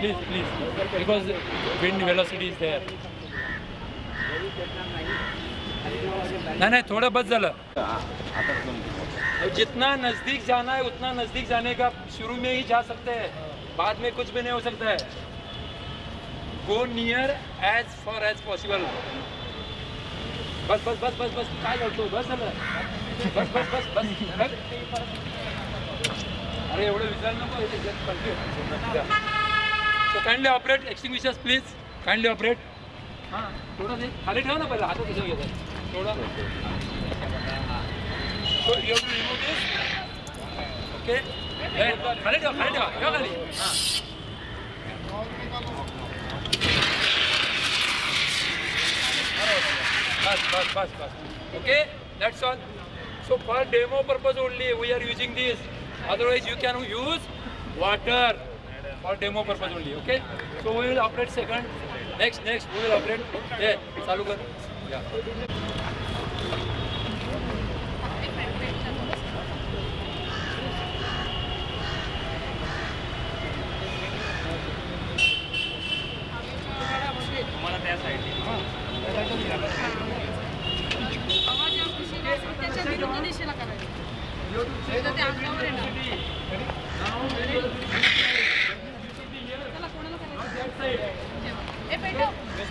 please, because wind velocity is there. नहीं थोड़ा बच झालं. जितना नजदीक जाना है उतना नजदीक जाने का शुरू में ही जा सकते हैं, बाद में कुछ भी नहीं हो सकता है. Go near as far as possible. बस बस बस बस बस काय बोलतो बस झालं. बस बस बस बस. अरे एवढं विचार नको. So kindly operate extinguishers please. Kindly operate. हाँ थोड़ा दे खाली ठेवा ना पहले हातात कसं घ्यायचं थोडा. So you have to remove this. Okay. खाली ठेवा ठेवा खाली. हाँ. बस. Okay, that's all. So for demo purpose only we are using this. Otherwise you can use water for demo purpose only. Okay. So we will operate second. Next we will operate. Yeah, चालू कर. Yeah.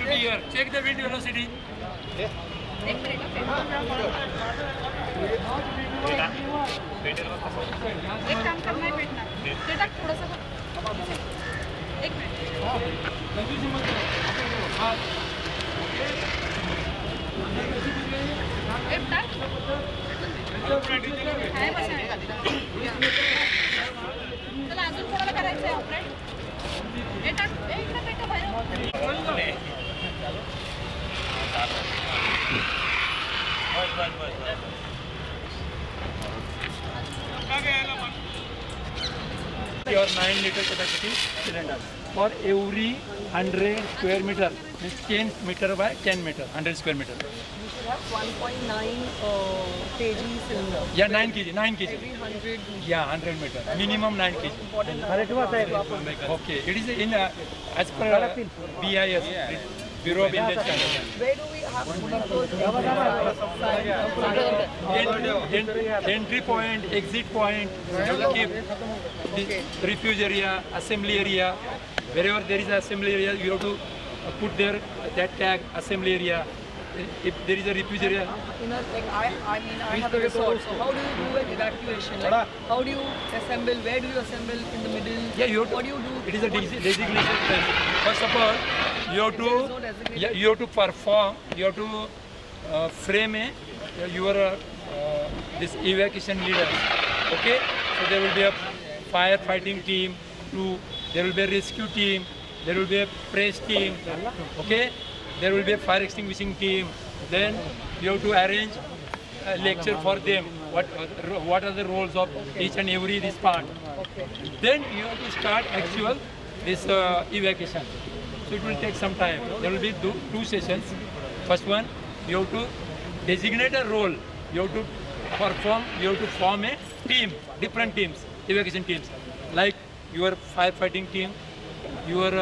Here, check the wind velocity. एक काम करना है बेटा. बेटा थोड़ा सा. एक मिनट. आहे बस आहे. चला अजून कोणाला करायचं आहे ऑपरेट. बेटा इकडे बेटा बाहेर. बस. Your 9 liter capacity cylinder for every 100 square meter means 10 meter by 10 meter 100 square meter. You should have 1.9 kg cylinder. Yeah, 9 kg. Every 100. Yeah, 100 meter. Minimum 9 kg. Okay, it is in as per BIS, Bureau of Indian Standards. Where do we have Entry point, exit point, you will keep refuge area, assembly area. Wherever there is an assembly area, you have to put there that tag assembly area. If there is a refuge area. I have a resort. So how do you do an evacuation? Like, how do you assemble? Where do you assemble in the middle? Yeah, you have to, what do you do? It is a designation place. First of all, you have to you have to perform. You have to frame your this evacuation leader. Okay, so there will be a firefighting team. There will be a rescue team. There will be a press team. Okay. There will be a fire extinguishing team. Then you have to arrange a lecture for them. What are the roles of each and every this part. Then you have to start actual this evacuation. So it will take some time. There will be two sessions. First one, you have to designate a role. You have to perform. You have to form a team, different teams, evacuation teams, like your firefighting team, your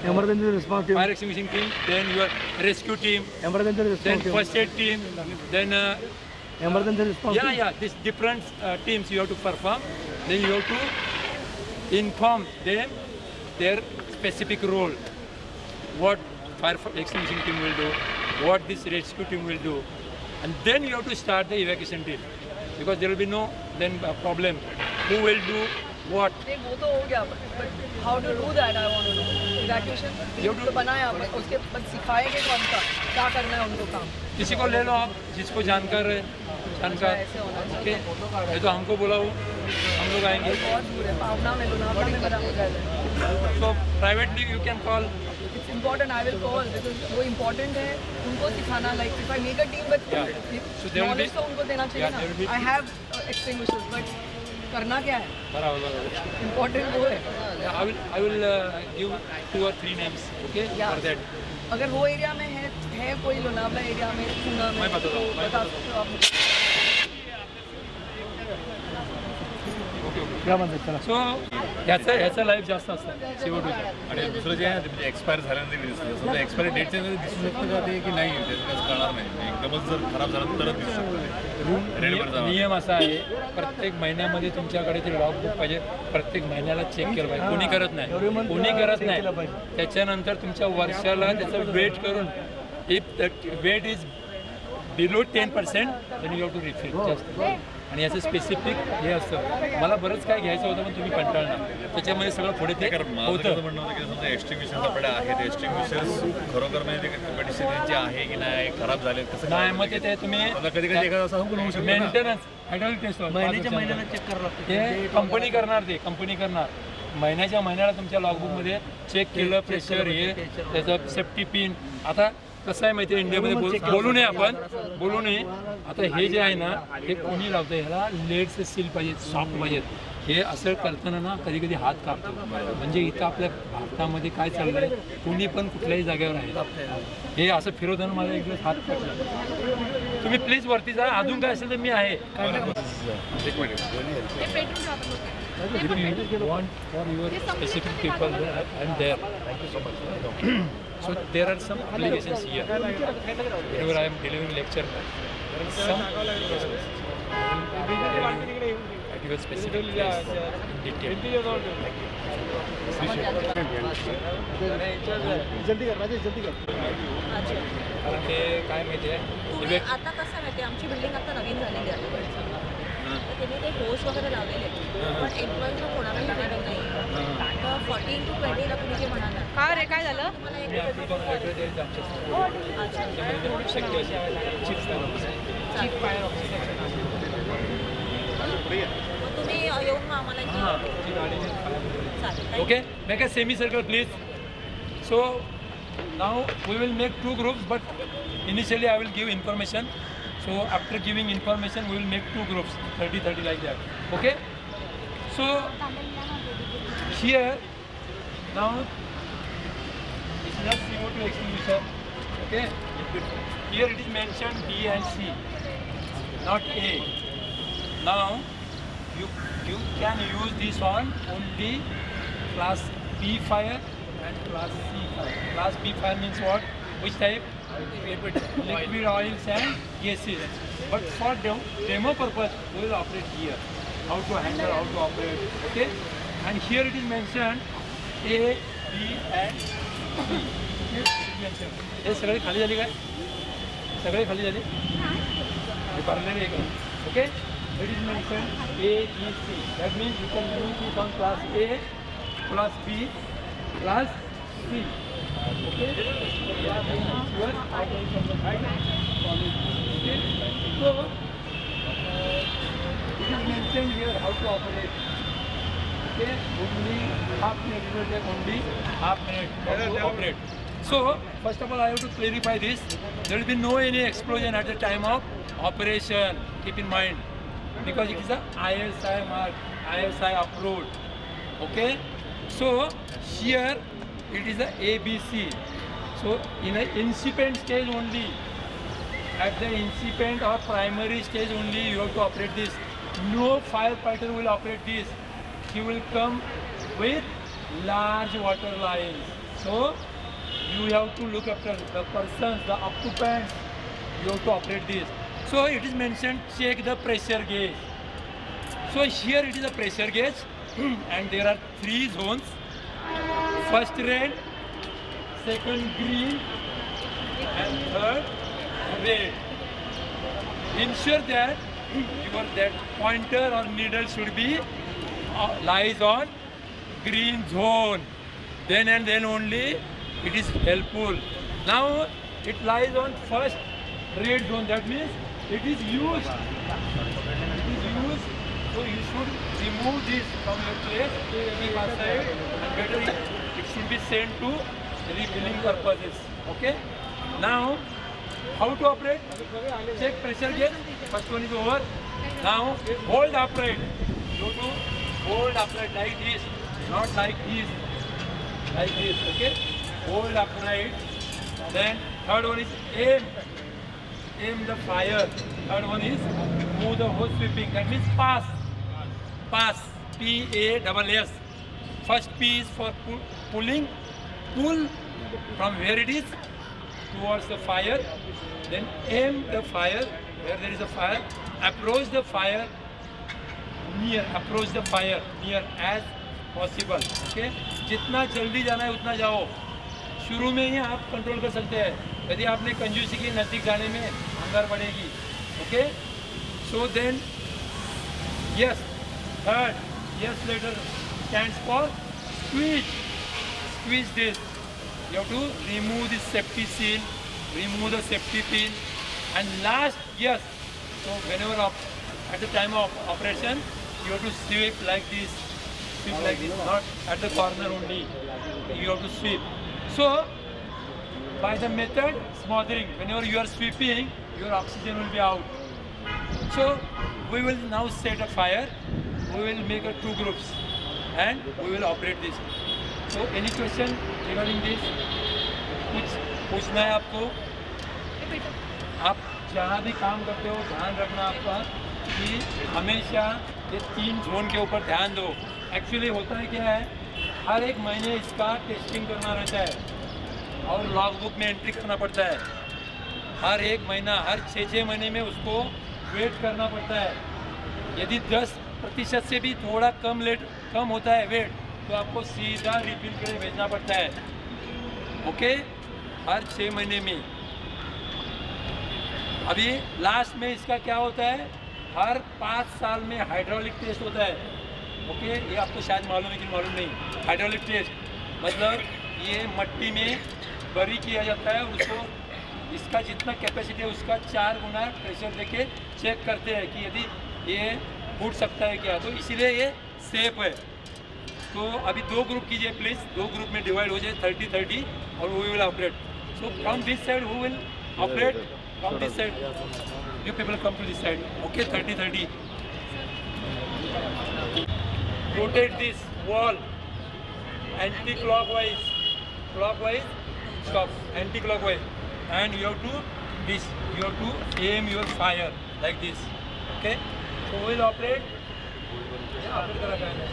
emergency response team, fire extinguishing team, then your rescue team, emergency response then team, first aid team, then emergency response team. yeah, these different teams you have to perform. Then you have to inform them their specific role, what fire extinguishing team will do, what this rescue team will do, and then you have to start the evacuation team, because there will be no then problem. Who will do what? वो तो हो गया, but how to do that I want to know. Evacuation तो बनाया, उसके बाद सिखाएंगे कौन सा क्या करना है उनको काम. किसी को ले लो आप जिसको जानकार है, ओके. ये तो हमको बुलाओ, हम लोग आएंगे. बहुत दूर है, पावना में लोनावला में मेरा हो जाएगा. So privately you can call. It's important. I will call because वो important है उनको सिखाना. Like if I make a team with So there will be knowledge तो उनको देना चाहिए ना. I have extinguishers, but करना क्या है? Important वो है. I will give 2 or 3 names, okay, for that. अगर वो एरिया में है कोई लोनावला एरिया में पूना में मैं बता तो बता सकते हो आप मुझे. Okay. क्या बात है चला. So ह्याचं लाईफ जास्त असतं CO2. आणि दुसरं जे आहे म्हणजे एक्सपायर झाल्यानंतर दिसतं समजा एक्सपायरी डेटच्या दिसू शकतं का ते की नाही त्याचं काही कळणार नाही एकदमच जर खराब झालं तरच दिसू शकतं रेडवर जाणार. नियम असा आहे प्रत्येक महिन्यामध्ये तुमच्याकडे ते लॉगबुक पाहिजे, प्रत्येक महिन्याला चेक केलं पाहिजे. कोणी करत नाही, कोणी करत नाही. त्याच्यानंतर तुमच्या वर्षाला त्याचं वेट करून if the weight is below 10% then you have to refill जास्त. आणि याचं स्पेसिफिक हे असतं. मला बरंच काय घ्यायचं होतं पण तुम्ही कंटाळणार, त्याच्यामध्ये सगळं पुढे ते कारण माझं होतं. कसं म्हणणं होतं की समजा एक्स्टिंग्विशर्स आपल्याकडे आहेत, एक्स्टिंग्विशर्स खरोखर म्हणजे ते कंडिशन आहे की नाही, खराब झाले कसं नाही मग ते तुम्ही कधी कधी एखादा असं पण होऊ शकतं ना. मेंटेनन्स हायड्रॉलिक टेस्ट महिन्याला चेक करावं लागतं. ते कंपनी करणार, ते कंपनी करणार. महिन्याच्या महिन्याला तुमच्या लॉगबुकमध्ये चेक केलं प्रेशर हे त्याचं सेफ्टी पिन. आता कसं आहे माहिती आहे इंडियामध्ये बोलू नये आपण बोलू नये. आता हे जे आहे ना हे कोणी लावतं, ह्याला लेडचं सील पाहिजे, सॉफ्ट पाहिजेत. हे असं करताना ना कधी कधी हात कापतो. म्हणजे इथं आपल्या भारतामध्ये काय चाललंय, कोणी पण कुठल्याही जागेवर आहे हे असं फिरवताना माझा एक दिवस हात कापला. तुम्ही प्लीज वरती जा, अजून काय असेल तर मी आहे. एक minute If you want for your specific people, I am there. So there are some applications here. Whenever I am delivering lecture, some at your specific place in detail. कारण ते काय माहिती आहे, तुम्ही आता कसं माहिती आमची बिल्डिंग आता नवीन झालेली आहे तर त्यांनी ते होस्ट वगैरे लावलेले आहेत. पण एम्प्लॉईजला कोणालाही मिळत नाही. तर 14 to 20 ला तुम्ही जे म्हणाला का रे काय झालं तुम्हाला एक मी आपली दोन ऑर्डर द्यायची आमच्या त्याच्यामध्ये शक्य असेल चीफ फायर ऑफिसर मग तुम्ही येऊन मग आम्हाला हां ती गाडी चालेल. okay make a semicircle please. So now we will make two groups, but initially I will give information. So after giving information we will make two groups 30 like that. Okay, so here now this is a CO2 extinguisher. Okay, here it is mentioned B and C, not A. Now you can use this on only class B fire and class C fire. Class B fire means what? Which type? Liquid oils and gases. But for demo purpose, we will operate here. How to handle, how to operate. Okay? And here it is mentioned A, B and C. Here it is mentioned. हे सगळे खाली झाली काय? सगळे खाली झाली? हे भरलेले आहे का? Okay? It is mentioned A, B, C. That means you can use this on class A, class B, class C. Okay? Your operation of the right college. Okay? So, it is mentioned here how to operate. Okay? Only half minute. It will take only half minute how to operate. So, first of all, I have to clarify this. There will be no any explosion at the time of operation. Keep in mind. Because it is a ISI mark, ISI approved. Okay, so here it is a ABC. So in an incipient stage only, at the incipient or primary stage only, you have to operate this. No firefighter will operate this. He will come with large water lines. So you have to look after the persons, the occupants. You have to operate this. So it is mentioned check the pressure gauge. So here it is a pressure gauge and there are 3 zones. First red, second green and third red. Ensure that that pointer or needle should be lies on green zone. Then and then only it is helpful. Now it lies on first red zone. That means it is used. So you should remove this from your place, keep aside, and better it should be sent to refilling purposes. Okay? Now, how to operate? Check pressure gauge. First one is over. Now, hold upright. You have to hold upright like this, not like this. Like this, okay? Hold upright. Then, third one is aim. Aim the fire. Third one is move the hose sweeping. That means pass. Pass. P-A-S-S. first P is for pulling. Pull from where it is towards the fire. Then aim the fire where there is a fire. Approach the fire near. Approach the fire near as possible. Okay? जितना जल्दी जाना है उतना जाओ. शुरू में ही आप control कर सकते हैं. यदि आपने कंजूसी की नज़दीक जाने में अंदर बढ़ेगी. Okay? So then, yes. Third, yes letter stands for squeeze. Squeeze this. You have to remove the safety seal, remove the safety pin, and last, yes. So whenever at the time of operation, you have to sweep like this, not at the corner only. You have to sweep. So by the method smothering, whenever you are sweeping, your oxygen will be out. So we will now set a fire. We will make 2 groups, and we will operate this. So any question regarding this? कुछ पूछना है आपको? आप जहाँ भी काम करते हो ध्यान रखना आपका कि हमेशा ये 3 जोन के ऊपर ध्यान दो. एक्चुअली होता है क्या है, हर एक महीने इसका टेस्टिंग करना रहता है और लॉग बुक में एंट्री करना पड़ता है. हर एक महीना, हर 6 महीने में उसको वेट करना पड़ता है. यदि 10% से भी थोड़ा कम होता है वेट, तो आपको सीधा रिफिल के लिए भेजना पड़ता है. ओके? हर 6 महीने में. अभी लास्ट में इसका क्या होता है, हर 5 साल में हाइड्रोलिक टेस्ट होता है. ओके? ये आपको शायद मालूम है कि मालूम नहीं. हाइड्रोलिक टेस्ट मतलब ये मट्टी में बरी किया जाता है और उसको इसका जितना कैपेसिटी है उसका 4 गुना प्रेशर देके चेक करते हैं कि यदि ये फूट सकता है क्या. तो इसीलिए ये सेफ है. तो अभी 2 ग्रुप कीजिए प्लीज. 2 ग्रुप में डिवाइड हो जाए 30-30 और we will operate. So from this side who will operate? From this side. You people come to this side. Okay? 30-30. Rotate this wall anti clockwise. Clockwise stop. Anti clockwise. And you have to this. You have to aim your fire like this. Okay? So we will operate. Operate करा काय नाही.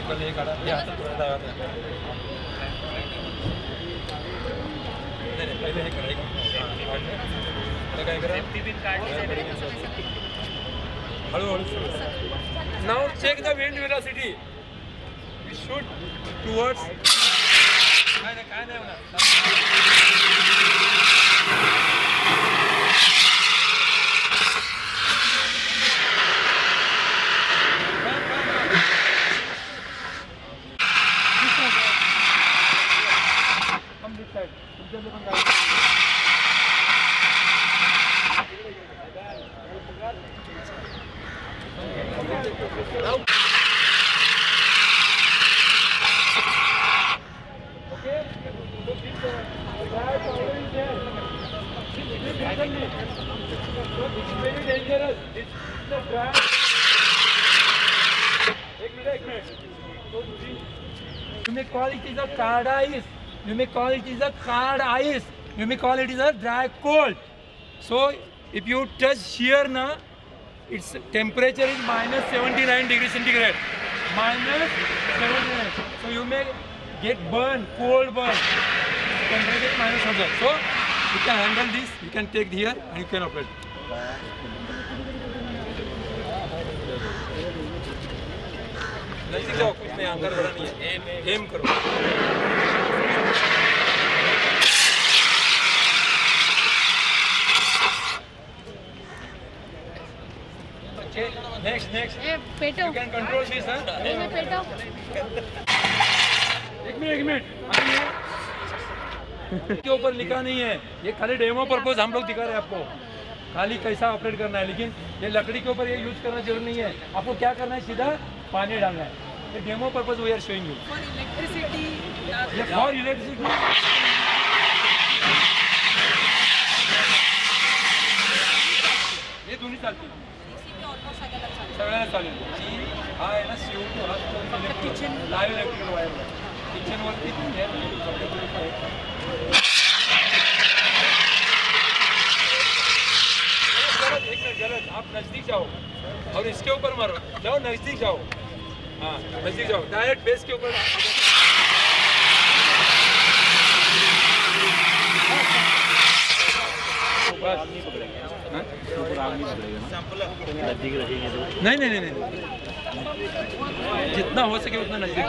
पहिले हे काढा. हे आता थोडा दाबा. नाही पहिले हे करा. आता काय करा. हळूहळू. Now check the wind velocity. We shoot towards. काय नाही होणार. You may call it is a card ice. You may call it is a card ice. You may call it is a dry cold. So if you touch here now, its temperature is -79 degrees centigrade. -79. So you may get burn, cold burn. Temperature is -100. So you can handle this. You can take here and you can operate. नजदीक जाओ, कुछ नहीं, अंदर बड़ा नहीं है. M करो. Okay, next. पेटो. You can control this, huh? पेटो. एक मिनट. के ऊपर लिखा नहीं है. ये खाली डेमो पर्पस हम लोग दिखा रहे हैं आपको. खाली कैसा ऑपरेट करना है, लेकिन ये लकड़ी के ऊपर ये यूज करना जरूरी नहीं है. आपको क्या करना है, सीधा पानी डालना है. ये demo purpose we are showing you. For electricity. ये फॉर इलेक्ट्रिसिटी. ये दोन्ही चालतील. सगळ्यांना चालेल. आणि हा आहे ना CO2 हा किचन लाईव्ह इलेक्ट्रिकल वायर किचनवरती गलत. आप नजदीक जाओ और इसके ऊपर मारो. जाओ नजदीक जाओ. हाँ नजदीक जाओ, डायरेक्ट बेस के ऊपर। बस हाँ? नहीं नहीं नहीं नहीं, जितना हो सके उतना नजदीक।